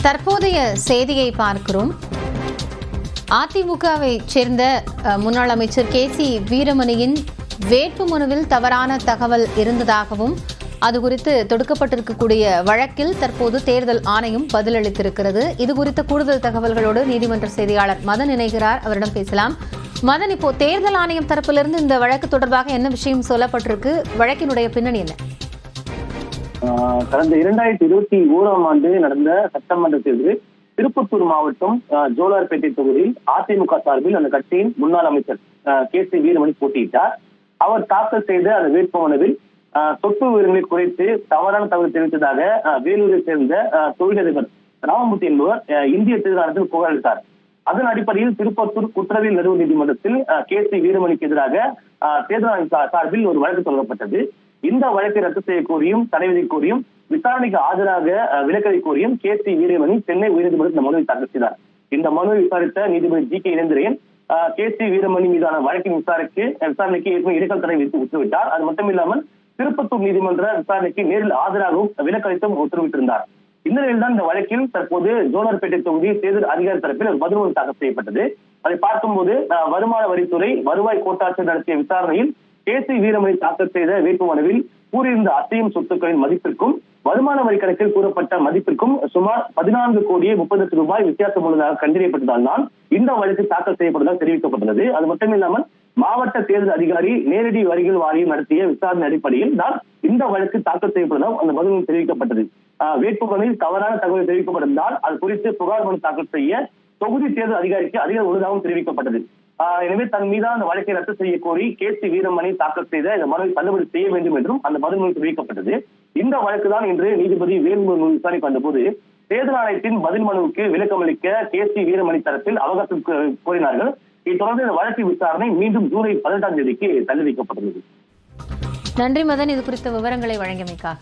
தற்போதைய செய்தியை பார்க்கிறோம். அதிமுகவை சேர்ந்த முன்னாள் அமைச்சர் KC வீரமணியின் வேட்புமனுவில் தவறான தகவல் இருந்ததாகவும் அது குறித்து தொடுக்கப்பட்டிருக்கக்கூடிய வழக்கில் தற்போது தேர்தல் ஆணையம் பதிலளித்திருக்கிறது. இது குறித்த கூடுதல் தகவல்களோடு நீதிமன்ற செய்தியாளர் மதன் இணைகிறார். அவரிடம் பேசலாம். மதன், இப்போ தேர்தல் ஆணையம் தரப்பிலிருந்து இந்த வழக்கு தொடர்பாக என்ன விஷயம் சொல்லப்பட்டிருக்கு? வழக்கினுடைய பின்னணி என்ன? கடந்த 2021ஆம் ஆண்டு நடந்த சட்டமன்ற தேர்தலில் திருப்பத்தூர் மாவட்டம் ஜோலார்பேட்டை தொகுதியில் அதிமுக சார்பில் அந்த கட்சியின் முன்னாள் அமைச்சர் KC வீரமணி போட்டியிட்டார். அவர் தாக்கல் செய்த அந்த வேட்புமனுவில் சொத்து உரிமைகளை குறைத்து தவறான தகவல் தெரிவித்ததாக வேலூரை சேர்ந்த தொழிலதிபர் ராமமூர்த்தி என்பவர் இந்திய தேர்தல் ஆணையத்தில் புகாரளித்தார். அதன் அடிப்படையில் திருப்பத்தூர் குற்றவியல் நடுவர் நீதிமன்றத்தில் KC வீரமணிக்கு எதிராக தேர்தல் ஆணையம் சார்பில் ஒரு வழக்கு தொடங்கப்பட்டது. இந்த வழக்கை ரத்து செய்ய கோரியும் தடை விதிக்க கோரியும் விசாரணைக்கு ஆஜராக விலக்கதை கோரியும் KC வீரமணி சென்னை உயர்நீதிமன்றத்தில் மனுவை தாக்கல் செய்தார். இந்த மனுவை விசாரித்த நீதிபதி GK இளந்திரன் KC வீரமணி மீதான வழக்கின் விசாரணைக்கு ஏற்கனவே இடைக்கால தடை விதித்து உத்தரவிட்டார். அது மட்டுமில்லாமல் திருப்பத்தூர் நீதிமன்ற விசாரணைக்கு நேரில் ஆஜராகவும் விலக்களித்தும் உத்தரவிட்டிருந்தார். இந்த நிலையில்தான் இந்த வழக்கில் தற்போது ஜோலார்பேட்டை தொகுதி தேர்தல் அதிகாரி தரப்பில் ஒரு பதில் மனு தாக்கல் செய்யப்பட்டது. அதை பார்க்கும்போது வருமான வரித்துறை வருவாய் கோட்டாட்சியர் நடத்திய விசாரணையில் KC வீரமணி தாக்கல் செய்த வேட்புமனுவில் கூறியிருந்த அசையும் சொத்துக்களின் மதிப்பிற்கும் வருமான வரி கணக்கில் கூறப்பட்ட மதிப்பிற்கும் சுமார் 14,30,00,000 ரூபாய் வித்தியாசம் உள்ளதாக கண்டறியப்பட்டதால் தான் இந்த வழக்கு தாக்கல் செய்யப்பட்டதாக தெரிவிக்கப்பட்டுள்ளது. அது மட்டுமில்லாமல் மாவட்ட தேர்தல் அதிகாரி நேரடி வரிகள் வாரியம் நடத்திய விசாரணை அடிப்படையில் தான் இந்த வழக்கு தாக்கல் செய்யப்பட்டதாக அந்த பதிலில் தெரிவிக்கப்பட்டது. வேட்புமனுவில் தவறான தகவல் தெரிவிக்கப்பட்டிருந்தால் அது குறித்து புகார் மனு தாக்கல் செய்ய தொகுதி தேர்தல் அதிகாரிக்கு அதிக உள்ளதாகவும் தெரிவிக்கப்பட்டது. எனவே தன் மீதான அந்த வழக்கை ரத்து செய்ய கோரி KC வீரமணி தாக்கல் செய்த இந்த மனுவை தள்ளுபடி செய்ய வேண்டும் என்றும் அந்த பதில் தெரிவிக்கப்பட்டது. இந்த வழக்குதான் இன்று நீதிபதி வேல்முருகன் விசாரிக்க வந்தபோது தேர்தல் ஆணையத்தின் பதில் மனுவுக்கு விளக்கமளிக்க KC வீரமணி தரப்பில் அவகாசம் கோரினார்கள். இதைத் தொடர்ந்து இந்த வழக்கு விசாரணை மீண்டும் ஜூலை 18ஆம் தேதிக்கு தள்ளி வைக்கப்பட்டுள்ளது. நன்றி மதன், இது குறித்த விவரங்களை வழங்கியமைக்காக.